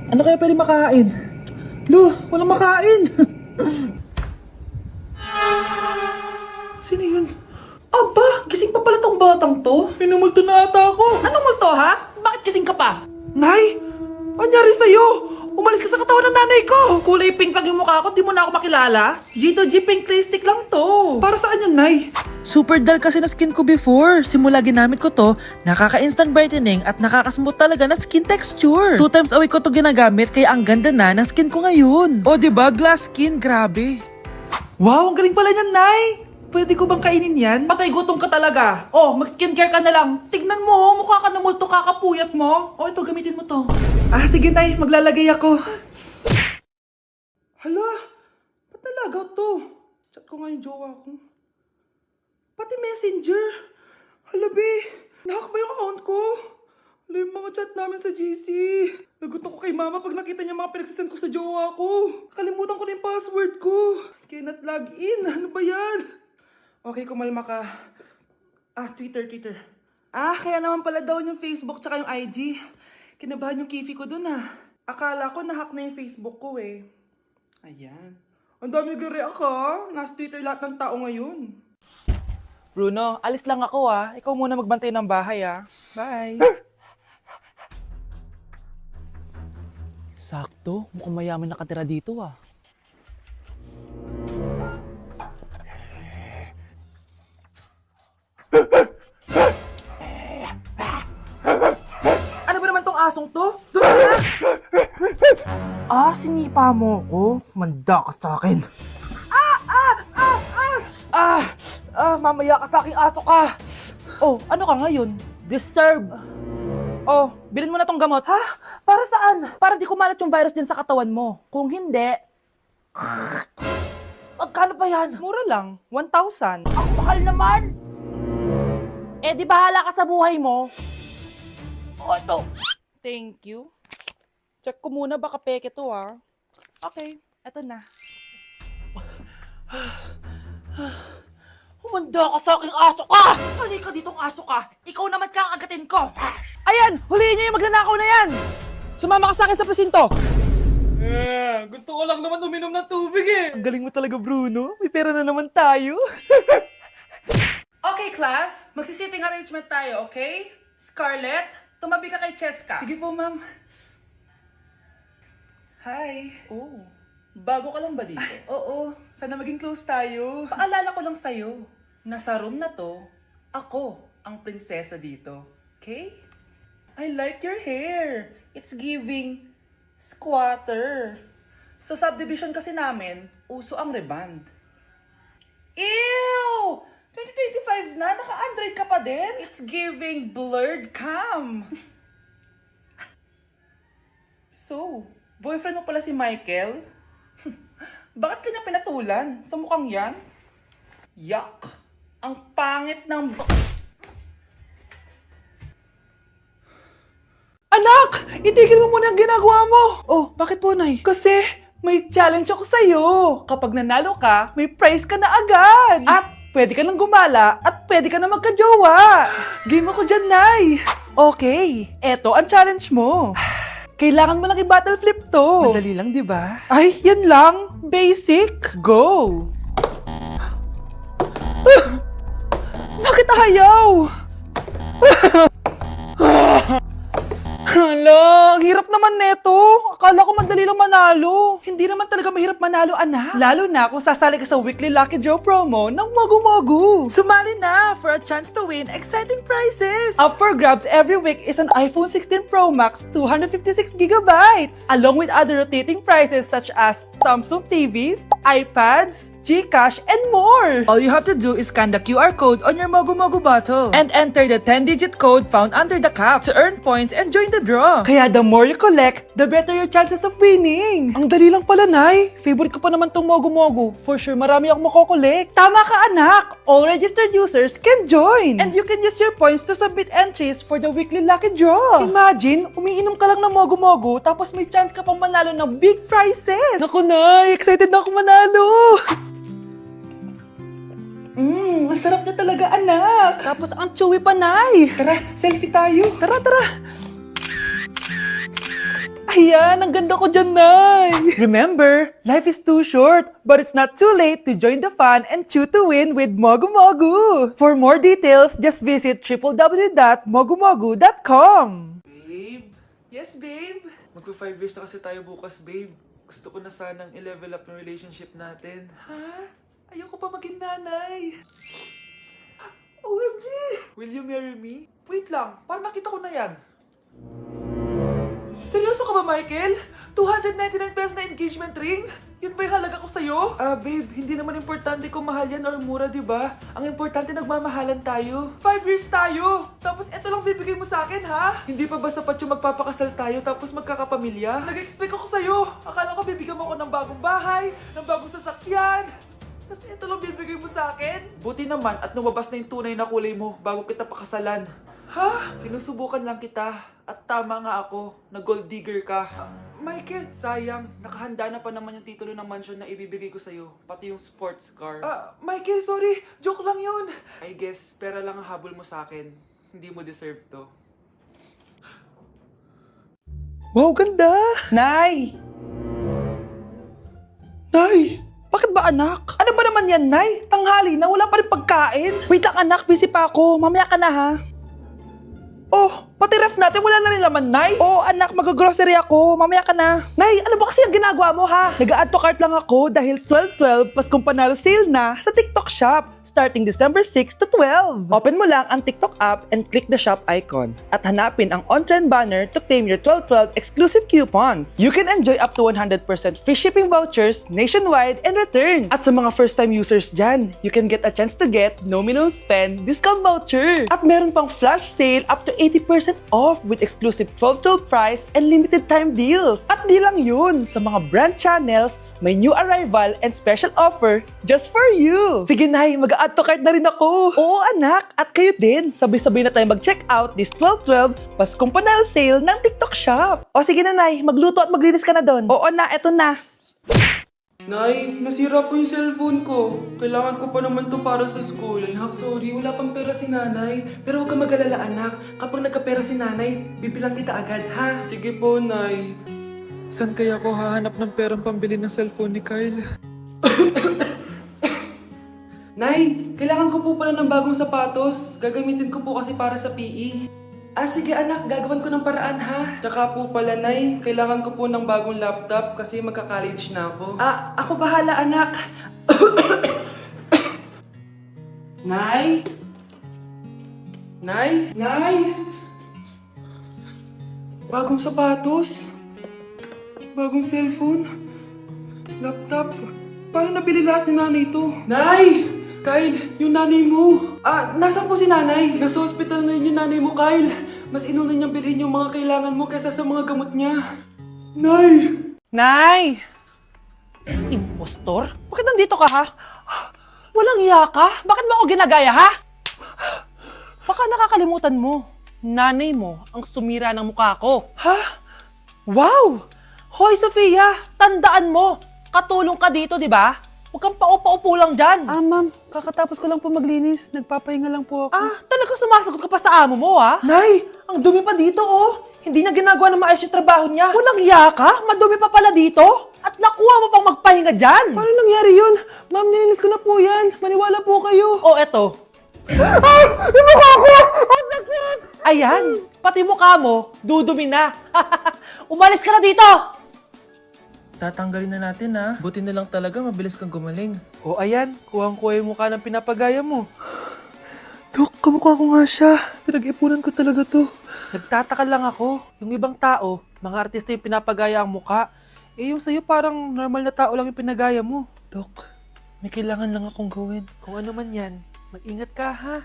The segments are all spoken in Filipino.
Ano kaya pwede makain? Lo, walang makain! Sino yun? Aba, gising pa pala tong batang to. Minumulto na ata ako. Anong multo ha? Bakit gising ka pa? Nay, anyari sa'yo? Umalis ka sa katawan ng nanay ko! Kulay pink lang yung mukha ko, di mo na ako makilala? G2G pink clay stick lang to. Para saan yun, Nay? Super dull kasi na skin ko before. Simula ginamit ko to, nakaka-instant brightening at nakaka-smooth talaga na skin texture. 2 times a week ko to ginagamit kaya ang ganda na ng skin ko ngayon. O diba, glass skin, grabe. Wow, ang galing pala niyan, Nay! Pwede ko bang kainin yan? Patay gutom ka talaga. Oh, mag-skincare ka na lang. Tignan mo, mukha ka na multo kakapuyat mo. Oh, ito, gamitin mo to. Ah, sige, Nay, maglalagay ako. Hala, ba't nalagaw to? Chat ko nga yung jowa ko. Pati messenger. Hala, be, nahack ba yung account ko? Hala, yung mga chat namin sa GC. Nagutom ko kay mama pag nakita niya mga pinagsasend ko sa jowa ko. Kalimutan ko na yung password ko. Cannot log in. Ano ba yan? Okay, kumalma ka. Ah, Twitter. Ah, kaya naman pala daw yung Facebook tsaka yung IG. Kinabahan yung kifi ko dun ah. Akala ko nahack na yung Facebook ko eh. Ayan. Ang dami nag-react ha. Nasa Twitter lahat ng tao ngayon. Bruno, alis lang ako ah. Ikaw muna magbantay ng bahay ah. Bye. Sakto, mukhang mayaman nakatira dito ah. Ano ba naman tong asong to? Doon na! Ah, sinipa mo ko? Manda ka sa akin. Mamaya ka sa aking aso ka. Oh, ano ka ngayon? Deserve. Oh, bilhin mo na tong gamot. Ha? Para saan? Para di kumalat yung virus din sa katawan mo. Kung hindi... Magkano pa yan? Mura lang. 1,000. Ang mahal naman! Eh, di bahala ka sa buhay mo. Oh, ito. Thank you. Check ko muna, baka peke to ah. Okay, eto na. Humanda ka sa aking aso ka! Halika ditong aso ka! Ikaw naman kakagatin ko! Ayan! Huliin niyo yung magnanakaw na yan! Sumama ka sa akin sa presinto! Gusto ko lang naman uminom ng tubig eh! Ang galing mo talaga, Bruno. May pera na naman tayo. Okay, class. Magsisitting arrangement tayo, okay? Scarlett, tumabi ka kay Cheska. Sige po, ma'am. Hi. Oh, bago ka lang ba dito? Oo. Sana maging close tayo. Paalala ko lang sa'yo, nasa room na to, ako ang prinsesa dito. Okay? I like your hair. It's giving squatter. Sa subdivision kasi namin, uso ang reband. Ew! 2025 na, naka-Android ka pa din? It's giving blurred cam. So, boyfriend mo pala si Michael? Bakit kanya pinatulan? Sa mukhang yan? Yuck! Ang pangit ng... Anak! Itigil mo muna ang ginagawa mo! Oh, bakit po, Nay? Kasi may challenge ako sa'yo. Kapag nanalo ka, may prize ka na agad. At pwede ka nang gumala at pwede ka na magka-jowa. Game ako dyan, Nay. Okay, eto ang challenge mo. Kailangan mo lang i-battle flip to. Madali lang, di ba? Ay, yan lang. Basic. Go! Bakit ayaw? Hala, ang hirap naman neto. Akala ko madali lang manalo. Hindi naman talaga mahirap manalo, anak. Lalo na kung sasali ka sa weekly Lucky Draw promo ng Mogu-Mogu. Sumali na for a chance to win exciting prizes. Up for grabs every week is an iPhone 16 Pro Max 256GB, along with other rotating prizes such as Samsung TVs, iPads, GCash, and more! All you have to do is scan the QR code on your Mogu-Mogu bottle and enter the 10-digit code found under the cap to earn points and join the draw. Kaya the more you collect, the better your chances of winning. Ang dali lang pala, Nay. Favorite ko pa naman tong Mogu-Mogu. For sure, marami akong makokolek. Tama ka, anak! All registered users can join! And you can use your points to submit entries for the weekly lucky draw. Imagine, umiinom ka lang ng Mogu-Mogu tapos may chance ka pang manalo ng big prizes. Naku, Nay! Excited na ako manalo! Masarap na talaga, anak. Tapos ang chewy pa, Nay. Tara, selfie tayo. Tara. Ay, Ayan, ang ganda ko dyan, Nay! Remember, life is too short, but it's not too late to join the fun and chew to win with Mogu Mogu! For more details, just visit www.mogumogu.com. Babe? Yes, babe? Magpa 5 years na kasi tayo bukas, babe. Gusto ko na sanang i-level up yung relationship natin. Ha? Ayoko pa maging nanay. OMG! Will you marry me? Wait lang, parang nakita ko na yan. Seryoso ka ba, Michael? 299 pesos na engagement ring? Yun ba yung halaga ko sa'yo? Babe, hindi naman importante kung mahal yan or mura, di ba? Ang importante, nagmamahalan tayo. 5 years tayo! Tapos eto lang bibigay mo sa akin, ha? Hindi pa ba sapat yung magpapakasal tayo tapos magkakapamilya? Nag-expect ako sa'yo! Akala ko bibigyan mo ako ng bagong bahay, ng bagong sasakyan. Tapos ito lang bibigay mo sa akin? Buti naman at lumabas na yung tunay na kulay mo bago kita pakasalan. Ha? Sinusubukan lang kita. At tama nga ako, na gold digger ka. Michael, sayang. Nakahanda na pa naman yung titulo ng mansion na ibibigay ko sa'yo. Pati yung sports car. Michael, sorry. Joke lang yun. I guess, pera lang ang habol mo sa akin. Hindi mo deserve to. Wow, ganda! Nay! Nay! Bakit ba, anak? Ano ba naman yan, Nay? Tanghali na, wala pa rin pagkain. Wait lang, anak. Busy pa ako. Mamaya ka na, ha? Oh, pati ref natin wala na rin laman, Nay. Oh, anak, mag-grocery ako. Mamaya ka na. Nay, ano ba kasi ang ginagawa mo, ha? Nag-add to cart lang ako dahil 12-12 pas kung panalo sale na sa TikTok shop starting December 6 to 12. Open mo lang ang TikTok app and click the shop icon at hanapin ang on-trend banner to claim your 12-12 exclusive coupons. You can enjoy up to 100% free shipping vouchers nationwide and returns. At sa mga first-time users dyan, you can get a chance to get no minimum spend discount voucher. At meron pang flash sale up to 80% off with exclusive 12-12 price and limited time deals. At di lang yun, sa mga brand channels, may new arrival and special offer just for you. Sige, Nay, mag-add to cart na rin ako. Oo, anak, at kayo din. Sabay-sabay na tayo mag-check out this 12-12 Paskong Panalo sale ng TikTok shop. O sige na, Nay, magluto at maglinis ka na doon. Oo na, eto na. Nay, nasira po yung cellphone ko. Kailangan ko pa naman to para sa school. Anak, sorry, wala pang pera si nanay. Pero huwag ka mag-alala, anak. Kapag nagkapera si nanay, bibilang kita agad, ha? Sige po, Nay. Saan kaya ako hahanap ng perang pambili ng cellphone ni Kyle? Nay, kailangan ko po pala ng bagong sapatos. Gagamitin ko po kasi para sa PE. Sige anak, gagawin ko ng paraan, ha? Tsaka po pala, Nay, kailangan ko po ng bagong laptop kasi magka-college na ako. Ako bahala, anak. Nay? Nay? Nay? Bagong sapatos? Bagong cellphone? Laptop? Paano nabili lahat ni nanay ito? Nay! Kyle, yung nanay mo. Nasaan po si nanay? Nasa hospital ngayon yung nanay mo, Kyle. Mas inuna niyang bilhin yung mga kailangan mo kaysa sa mga gamot niya. Nay! Nay! Impostor? Bakit nandito ka, ha? Walang iya ka? Bakit mo ako ginagaya, ha? Baka nakakalimutan mo. Nanay mo ang sumira ng mukha ko. Ha? Wow! Hoy, Sofia! Tandaan mo! Katulong ka dito, di ba? Huwag kang paupa-upo lang dyan. Ma'am. Kakatapos ko lang po maglinis. Nagpapahinga lang po ako. Talaga sumasagot ka pa sa amo mo, ha? Nay! Ang dumi pa dito, oh. Hindi niya ginagawa ng maayos yung trabaho niya. Walang iya ka? Madumi pa pala dito? At nakuha mo pang magpahinga dyan. Paano nangyari yun? Ma'am, nilinis ko na po yan. Maniwala po kayo. Oh, eto. Yung mukha ko! Ang sakit! Ayan. Pati mukha mo, dudumi na. Umalis ka na dito! Tatanggalin na natin, ha? Buti na lang talaga, mabilis kang gumaling. O ayan, kuhang-kuha yung mukha ng pinapagaya mo. Dok, kamukha ko nga siya. Pinag-ipunan ko talaga to. Nagtataka lang ako. Yung ibang tao, mga artista yung pinapagaya ang mukha. Yung sa'yo parang normal na tao lang yung pinagaya mo. Dok, may kailangan lang akong gawin. Kung ano man yan, mag-ingat ka, ha?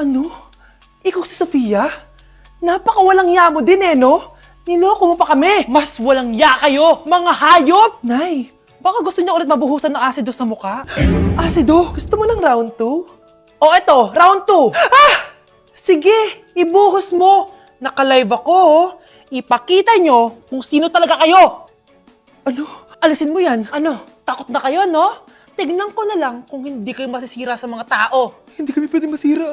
Ano? Ikaw si Sofia? Napakawalang ya mo din, no? Niloko mo pa kami! Mas walang ya kayo, mga hayop! Nay, baka gusto niyo ulit mabuhusan ng asido sa mukha? Asido? Gusto mo ng round 2? O eto, round 2! Sige, ibuhos mo! Naka-live ako, Ipakita nyo kung sino talaga kayo! Ano? Alisin mo yan? Ano? Takot na kayo, no? Tignan ko na lang kung hindi kayo masisira sa mga tao. Hindi kami pwede masira.